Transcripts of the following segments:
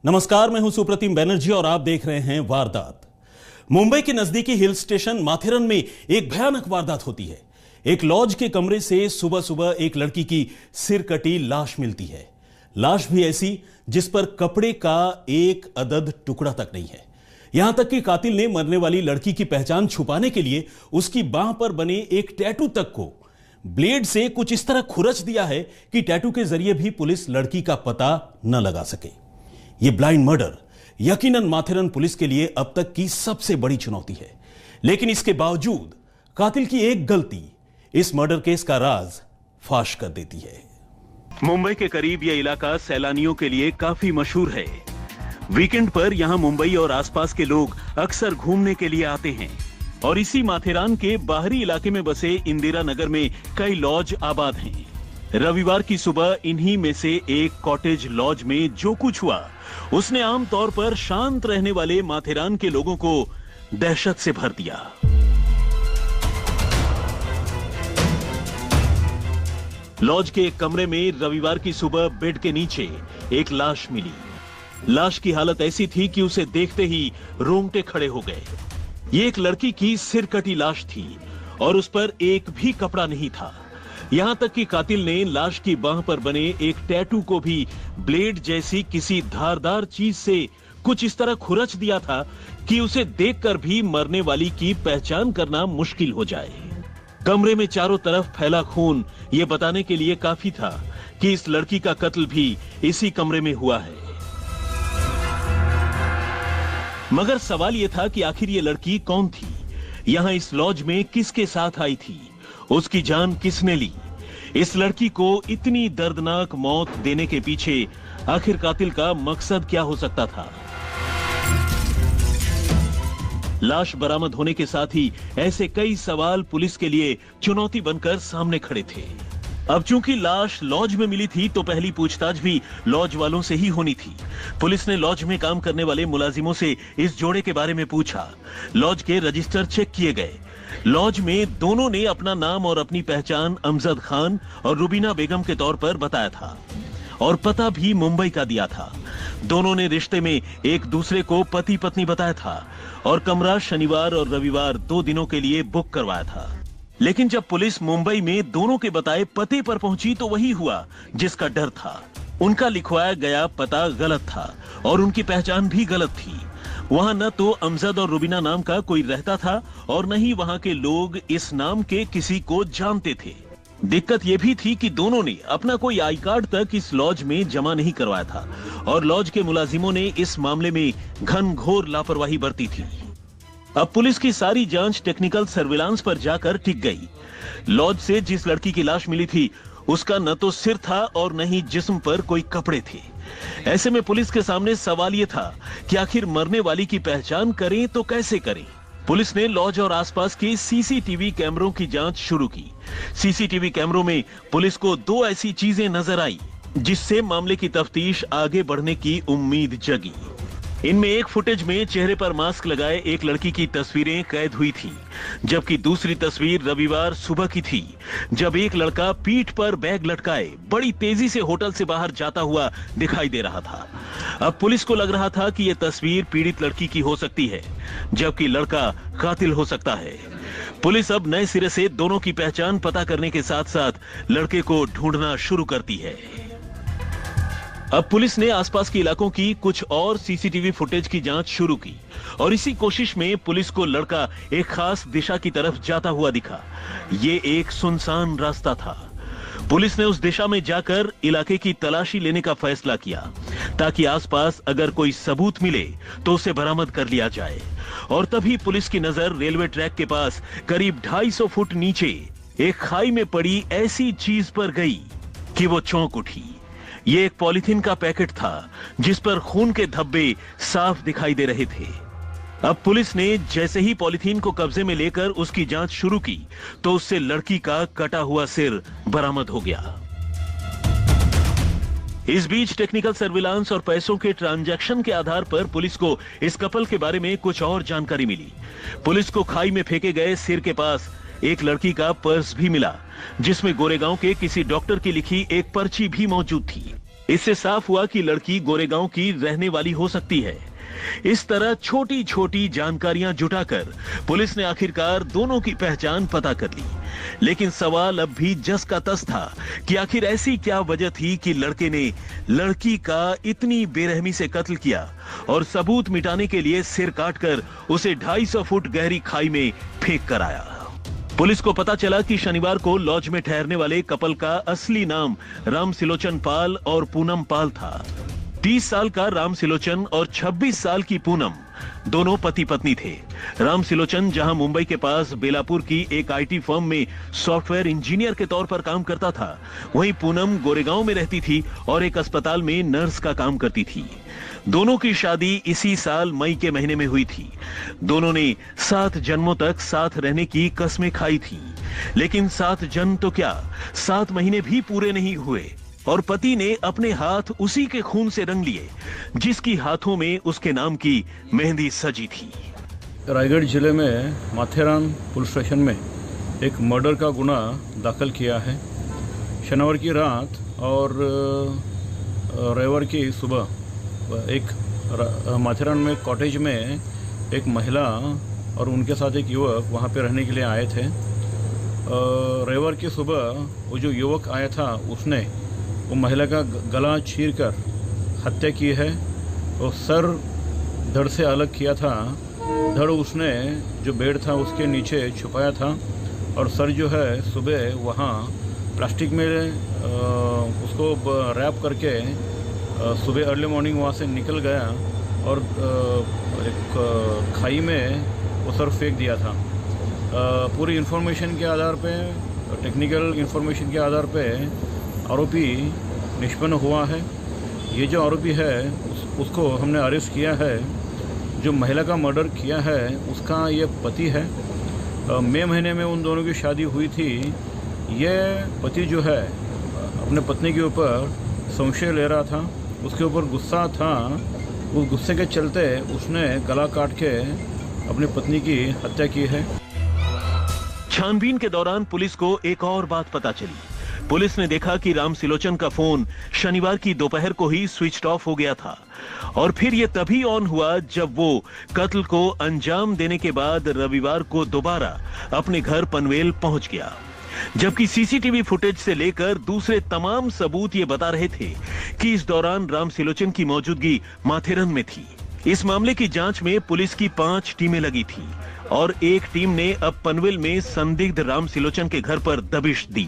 नमस्कार, मैं हूं सुप्रतिम बनर्जी और आप देख रहे हैं वारदात। मुंबई के नजदीकी हिल स्टेशन माथेरन में एक भयानक वारदात होती है। एक लॉज के कमरे से सुबह सुबह एक लड़की की सिर कटी लाश मिलती है। लाश भी ऐसी जिस पर कपड़े का एक अदद टुकड़ा तक नहीं है। यहां तक कि कातिल ने मरने वाली लड़की की पहचान छुपाने के लिए उसकी बांह पर बने एक टैटू तक को ब्लेड से कुछ इस तरह खुरच दिया है कि टैटू के जरिए भी पुलिस लड़की का पता न लगा सके। यह ब्लाइंड मर्डर यकीनन माथेरन पुलिस के लिए अब तक की सबसे बड़ी चुनौती है, लेकिन इसके बावजूद कातिल की एक गलती इस मर्डर केस का राज फाश कर देती है। मुंबई के करीब यह इलाका सैलानियों के लिए काफी मशहूर है। वीकेंड पर यहां मुंबई और आसपास के लोग अक्सर घूमने के लिए आते हैं और इसी माथेरान के बाहरी इलाके में बसे इंदिरा नगर में कई लॉज आबाद हैं। रविवार की सुबह इन्हीं में से एक कॉटेज लॉज में जो कुछ हुआ उसने आमतौर पर शांत रहने वाले माथेरान के लोगों को दहशत से भर दिया। लॉज के एक कमरे में रविवार की सुबह बेड के नीचे एक लाश मिली। लाश की हालत ऐसी थी कि उसे देखते ही रोंगटे खड़े हो गए। ये एक लड़की की सिर कटी लाश थी और उस पर एक भी कपड़ा नहीं था। यहां तक कि कातिल ने लाश की बांह पर बने एक टैटू को भी ब्लेड जैसी किसी धारदार चीज से कुछ इस तरह खुरच दिया था कि उसे देखकर भी मरने वाली की पहचान करना मुश्किल हो जाए। कमरे में चारों तरफ फैला खून ये बताने के लिए काफी था कि इस लड़की का कत्ल भी इसी कमरे में हुआ है। मगर सवाल यह था कि आखिर ये लड़की कौन थी, यहां इस लॉज में किसके साथ आई थी, उसकी जान किसने ली। इस लड़की को इतनी दर्दनाक मौत देने के पीछे आखिर कातिल का मकसद क्या हो सकता था। लाश बरामद होने के साथ ही ऐसे कई सवाल पुलिस के लिए चुनौती बनकर सामने खड़े थे। अब चूंकि लाश लॉज में मिली थी तो पहली पूछताछ भी लॉज वालों से ही होनी थी। पुलिस ने लॉज में काम करने वाले मुलाजिमों से इस जोड़े के बारे में पूछा। लॉज के रजिस्टर चेक किए गए। लॉज में दोनों ने अपना नाम और अपनी पहचान अमजद खान और रुबीना बेगम के तौर पर बताया था और पता भी मुंबई का दिया था। दोनों ने रिश्ते में एक दूसरे को पति पत्नी बताया था और कमरा शनिवार और रविवार 2 दिनों के लिए बुक करवाया था। लेकिन जब पुलिस मुंबई में दोनों के बताए पते पर पहुंची तो वही हुआ जिसका डर था। उनका लिखवाया गया पता गलत था और उनकी पहचान भी गलत थी। वहां न तो अमजद और रुबीना नाम का कोई रहता था और न ही वहां के लोग इस नाम के किसी को जानते थे। दिक्कत यह भी थी कि दोनों ने अपना कोई आई कार्ड तक इस लॉज में जमा नहीं करवाया था और लॉज के मुलाजिमों ने इस मामले में घनघोर लापरवाही बरती थी। अब पुलिस की सारी जांच टेक्निकल सर्विलांस पर जाकर टिक गई। लॉज से जिस लड़की की लाश मिली थी उसका न तो सिर था और न ही जिस्म पर कोई कपड़े थे। ऐसे में पुलिस के सामने सवाल यह था कि आखिर मरने वाली की पहचान करें तो कैसे करें। पुलिस ने लॉज और आसपास के सीसीटीवी कैमरों की जांच शुरू की। सीसीटीवी कैमरों में पुलिस को 2 ऐसी चीजें नजर आई जिससे मामले की तफ्तीश आगे बढ़ने की उम्मीद जगी। इनमें एक फुटेज में चेहरे पर मास्क लगाए एक लड़की की तस्वीरें कैद हुई थी, जबकि दूसरी तस्वीर रविवार सुबह की थी जब एक लड़का पीठ पर बैग लटकाए बड़ी तेजी से होटल से बाहर जाता हुआ दिखाई दे रहा था। अब पुलिस को लग रहा था कि यह तस्वीर पीड़ित लड़की की हो सकती है, जबकि लड़का कातिल हो सकता है। पुलिस अब नए सिरे से दोनों की पहचान पता करने के साथ साथ लड़के को ढूंढना शुरू करती है। अब पुलिस ने आसपास के इलाकों की कुछ और सीसीटीवी फुटेज की जांच शुरू की और इसी कोशिश में पुलिस को लड़का एक खास दिशा की तरफ जाता हुआ दिखा। ये एक सुनसान रास्ता था। पुलिस ने उस दिशा में जाकर इलाके की तलाशी लेने का फैसला किया ताकि आसपास अगर कोई सबूत मिले तो उसे बरामद कर लिया जाए। और तभी पुलिस की नजर रेलवे ट्रैक के पास करीब 250 फुट नीचे एक खाई में पड़ी ऐसी चीज पर गई कि वो चौंक उठी। ये एक पॉलीथीन का पैकेट था जिस पर खून के धब्बे साफ दिखाई दे रहे थे। अब पुलिस ने जैसे ही पॉलीथीन को कब्जे में लेकर उसकी जांच शुरू की तो उससे लड़की का कटा हुआ सिर बरामद हो गया। इस बीच टेक्निकल सर्विलांस और पैसों के ट्रांजैक्शन के आधार पर पुलिस को इस कपल के बारे में कुछ और जानकारी मिली। पुलिस को खाई में फेंके गए सिर के पास एक लड़की का पर्स भी मिला जिसमें गोरेगांव के किसी डॉक्टर की लिखी एक पर्ची भी मौजूद थी। इससे साफ हुआ कि लड़की गोरेगांव की रहने वाली हो सकती है। इस तरह छोटी छोटी जानकारियां जुटाकर पुलिस ने आखिरकार दोनों की पहचान पता कर ली। लेकिन सवाल अब भी जस का तस था कि आखिर ऐसी क्या वजह थी कि लड़के ने लड़की का इतनी बेरहमी से कत्ल किया और सबूत मिटाने के लिए सिर काटकर उसे 250 फुट गहरी खाई में फेंक कर आया। पुलिस को पता चला कि शनिवार को लॉज में ठहरने वाले कपल का असली नाम राम सिलोचन पाल और पूनम पाल था। 30 साल का राम सिलोचन और 26 साल की पूनम दोनों पति पत्नी थे। राम सिलोचन जहां मुंबई के पास बेलापुर की एक आईटी फर्म में सॉफ्टवेयर इंजीनियर के तौर पर काम करता था, वहीं पूनम गोरेगांव में रहती थी और एक अस्पताल में नर्स का काम करती थी। दोनों की शादी इसी साल मई के महीने में हुई थी। दोनों ने 7 जन्मों तक साथ रहने की कस्में खाई थी, लेकिन 7 जन्म तो क्या 7 महीने भी पूरे नहीं हुए और पति ने अपने हाथ उसी के खून से रंग लिए जिसकी हाथों में उसके नाम की मेहंदी सजी थी। रायगढ़ जिले में माथेरान पुलिस स्टेशन में एक मर्डर का गुना दाखिल किया है। शनिवार की रात और रविवार की सुबह एक माथेरान में कॉटेज में एक महिला और उनके साथ एक युवक वहां पे रहने के लिए आए थे। रविवार की सुबह वो जो युवक आया था उसने वो महिला का गला चीरकर हत्या की है और सर धड़ से अलग किया था। धड़ उसने जो बेड था उसके नीचे छुपाया था और सर जो है सुबह वहाँ प्लास्टिक में उसको रैप करके सुबह अर्ली मॉर्निंग वहाँ से निकल गया और एक खाई में वो सर फेंक दिया था। पूरी इन्फॉर्मेशन के आधार पे, टेक्निकल इन्फॉर्मेशन के आधार पे आरोपी निष्पन्न हुआ है। ये जो आरोपी है उसको हमने अरेस्ट किया है। जो महिला का मर्डर किया है उसका ये पति है। मई महीने में उन दोनों की शादी हुई थी। ये पति जो है अपने पत्नी के ऊपर संशय ले रहा था, उसके ऊपर गुस्सा था। उस गुस्से के चलते उसने गला काट के अपनी पत्नी की हत्या की है। छानबीन के दौरान पुलिस को एक और बात पता चली। पुलिस ने देखा कि राम सिलोचन का फोन शनिवार की दोपहर को ही स्विच ऑफ हो गया था और फिर यह तभी ऑन हुआ जब वो कत्ल को अंजाम देने के बाद रविवार को दोबारा अपने घर पनवेल पहुंच गया। जबकि सीसीटीवी फुटेज से लेकर दूसरे तमाम सबूत ये बता रहे थे कि इस दौरान राम सिलोचन की मौजूदगी माथेरन में थी। इस मामले की जांच में पुलिस की 5 टीमें लगी थी और एक टीम ने अब पनवेल में संदिग्ध राम सिलोचन के घर पर दबिश दी।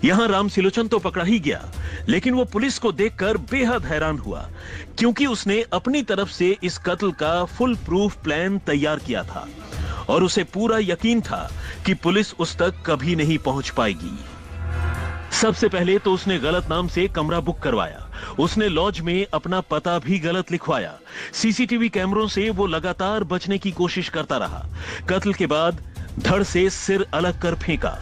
यहां राम सिलोचन तो पकड़ा ही गया, लेकिन वो पुलिस को देखकर बेहद हैरान हुआ क्योंकि उसने अपनी तरफ से इस कत्ल का फुल प्रूफ प्लान तैयार किया था और उसे पूरा यकीन था कि पुलिस उस तक कभी नहीं पहुंच पाएगी। सबसे पहले तो उसने गलत नाम से कमरा बुक करवाया। उसने लॉज में अपना पता भी गलत लिखवाया। सीसीटीवी कैमरों से वो लगातार बचने की कोशिश करता रहा। कत्ल के बाद धड़ से सिर अलग कर फेंका।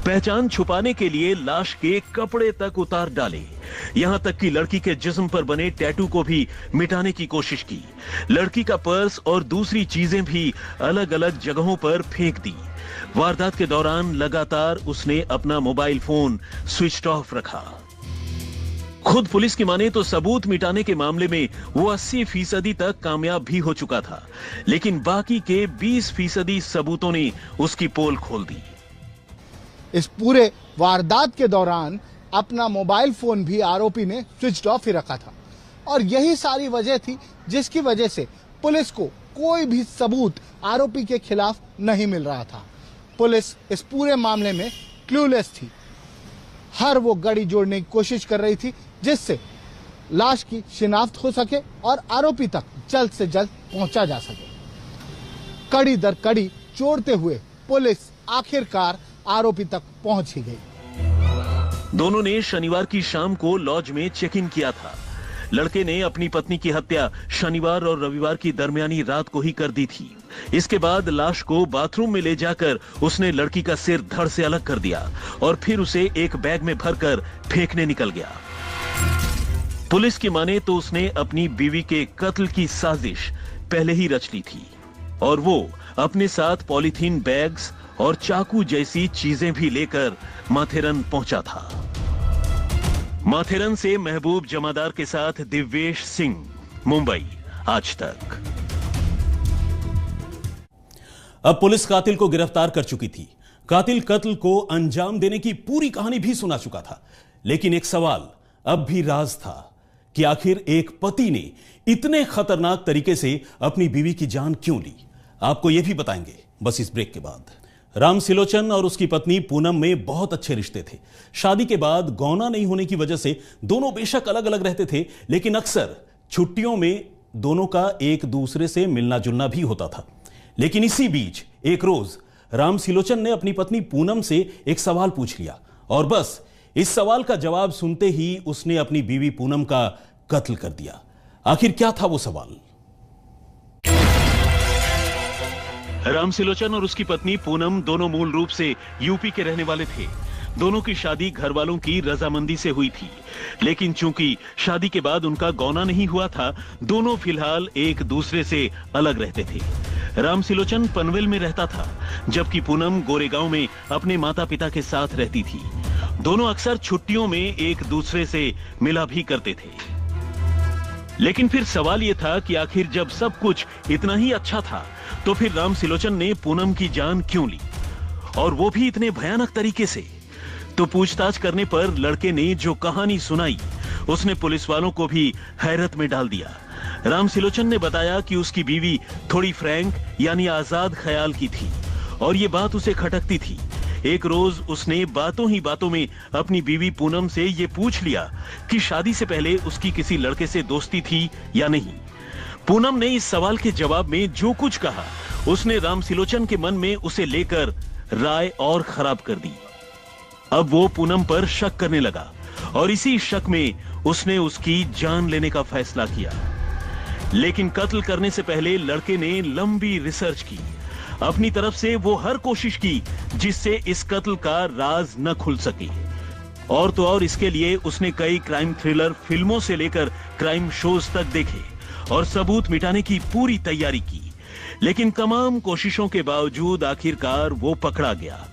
पहचान छुपाने के लिए लाश के कपड़े तक उतार डाले। यहां तक कि लड़की के जिस्म पर बने टैटू को भी मिटाने की कोशिश की। लड़की का पर्स और दूसरी चीजें भी अलग अलग जगहों पर फेंक दी। वारदात के दौरान लगातार उसने अपना मोबाइल फोन स्विच ऑफ रखा। खुद पुलिस की माने तो सबूत मिटाने के मामले में वो 80% तक कामयाब भी हो चुका था, लेकिन बाकी के 20% सबूतों ने उसकी पोल खोल दी। इस पूरे वारदात के दौरान अपना मोबाइल फोन भी आरोपी ने स्विच ऑफ ही रखा था और यही सारी वजह थी जिसकी वजह से पुलिस को कोई भी सबूत आरोपी के खिलाफ नहीं मिल रहा था। पुलिस इस पूरे मामले में क्लूलेस थी। हर वो गड़ी जोड़ने की कोशिश कर रही थी जिससे लाश की शिनाख्त हो सके और आरोपी तक जल्द से जल्द पहुंचा जा सके। कड़ी दर कड़ी जोड़ते हुए पुलिस आखिरकार आरोपी तक पहुंच ही गई। दोनों ने शनिवार की शाम को लॉज में चेक इन किया था। लड़के ने अपनी पत्नी की हत्या शनिवार और रविवार की दरमियानी रात को ही कर दी थी। इसके बाद लाश को बाथरूम में ले जाकर उसने लड़की का सिर धड़ से अलग कर दिया और फिर उसे एक बैग में भरकर फेंकने निकल गया। पुलिस की माने तो उसने अपनी बीवी के कत्ल की साजिश पहले ही रच ली थी और वो अपने साथ पॉलीथीन बैग्स और चाकू जैसी चीजें भी लेकर माथेरन पहुंचा था। माथेरन से महबूब जमादार के साथ दिव्येश सिंह, मुंबई, आज तक। अब पुलिस कातिल को गिरफ्तार कर चुकी थी। कातिल कत्ल को अंजाम देने की पूरी कहानी भी सुना चुका था, लेकिन एक सवाल अब भी राज था कि आखिर एक पति ने इतने खतरनाक तरीके से अपनी बीवी की जान क्यों ली। आपको यह भी बताएंगे बस इस ब्रेक के बाद। राम सिलोचन और उसकी पत्नी पूनम में बहुत अच्छे रिश्ते थे। शादी के बाद गौना नहीं होने की वजह से दोनों बेशक अलग अलग रहते थे, लेकिन अक्सर छुट्टियों में दोनों का एक दूसरे से मिलना जुलना भी होता था। लेकिन इसी बीच एक रोज राम सिलोचन ने अपनी पत्नी पूनम से एक सवाल पूछ लिया, और बस इस सवाल का जवाब सुनते ही उसने अपनी बीवी पूनम का कत्ल कर दिया। आखिर क्या था वो सवाल? राम सिलोचन और उसकी पत्नी पूनम दोनों मूल रूप से यूपी के रहने वाले थे। दोनों की शादी घर वालों की रजामंदी से हुई थी, लेकिन चूंकि शादी के बाद उनका गौना नहीं हुआ था, दोनों फिलहाल एक दूसरे से अलग रहते थे। राम सिलोचन पनवेल में रहता था, जबकि पूनम गोरेगांव में अपने माता पिता के साथ रहती थी। दोनों अक्सर छुट्टियों में एक दूसरे से मिला भी करते थे। लेकिन फिर सवाल यह था कि आखिर जब सब कुछ इतना ही अच्छा था, तो फिर राम सिलोचन ने पूनम की जान क्यों ली, और वो भी इतने भयानक तरीके से? तो पूछताछ करने पर लड़के ने जो कहानी सुनाई, उसने पुलिस वालों को भी हैरत में डाल दिया। राम सिलोचन ने बताया कि उसकी बीवी थोड़ी फ्रैंक यानी आजाद ख्याल की थी, और ये बात उसे खटकती थी। एक रोज उसने बातों ही बातों में अपनी बीवी पूनम से ये पूछ लिया कि शादी से पहले उसकी किसी लड़के से दोस्ती थी या नहीं। पूनम ने इस सवाल के जवाब में जो कुछ कहा, उसने राम सिलोचन के मन में उसे लेकर राय और खराब कर दी। अब वो पूनम पर शक करने लगा, और इसी शक में उसने उसकी जान लेने का फैसला किया। लेकिन कत्ल करने से पहले लड़के ने लंबी रिसर्च की। अपनी तरफ से वो हर कोशिश की जिससे इस कत्ल का राज न खुल सके। और तो और इसके लिए उसने कई क्राइम थ्रिलर फिल्मों से लेकर क्राइम शोज तक देखे और सबूत मिटाने की पूरी तैयारी की। लेकिन तमाम कोशिशों के बावजूद आखिरकार वो पकड़ा गया।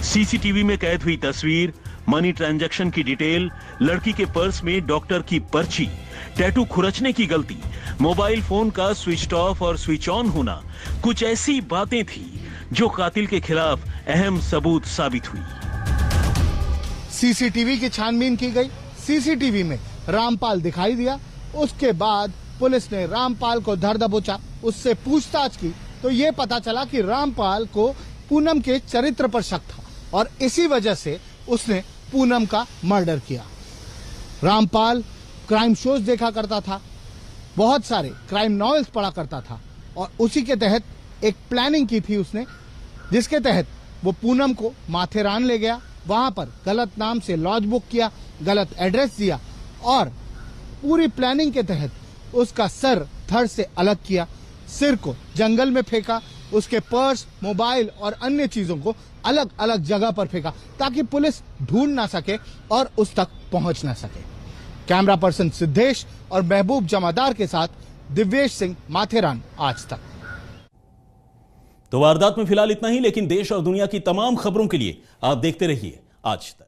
सीसीटीवी में कैद हुई तस्वीर, मनी ट्रांजैक्शन की डिटेल, लड़की के पर्स में डॉक्टर की पर्ची, टैटू खुरचने की गलती, मोबाइल फोन का स्विच ऑफ और स्विच ऑन होना, कुछ ऐसी बातें थी जो कातिल के खिलाफ अहम सबूत साबित हुई। सीसीटीवी की छानबीन की गई। सीसीटीवी में रामपाल दिखाई दिया। उसके बाद पुलिस ने रामपाल को धर दबोचा, उससे पूछताछ की तो ये पता चला कि रामपाल को पूनम के चरित्र पर शक था, और इसी वजह से उसने पूनम का मर्डर किया। रामपाल क्राइम शोज देखा करता था, बहुत सारे क्राइम नॉवेल्स पढ़ा करता था, और उसी के तहत एक प्लानिंग की थी उसने, जिसके तहत वो पूनम को माथेरान ले गया, वहां पर गलत नाम से लॉज बुक किया, गलत एड्रेस दिया, और पूरी प्लानिंग के तहत उसका सर धड़ से अलग किया, सिर को जंगल में फेंका, उसके पर्स, मोबाइल और अन्य चीजों को अलग अलग जगह पर फेंका ताकि पुलिस ढूंढ ना सके और उस तक पहुंच ना सके। कैमरा पर्सन सिद्धेश और महबूब जमादार के साथ दिव्येश सिंह, माथेरान, आज तक। तो वारदात में फिलहाल इतना ही, लेकिन देश और दुनिया की तमाम खबरों के लिए आप देखते रहिए आज तक।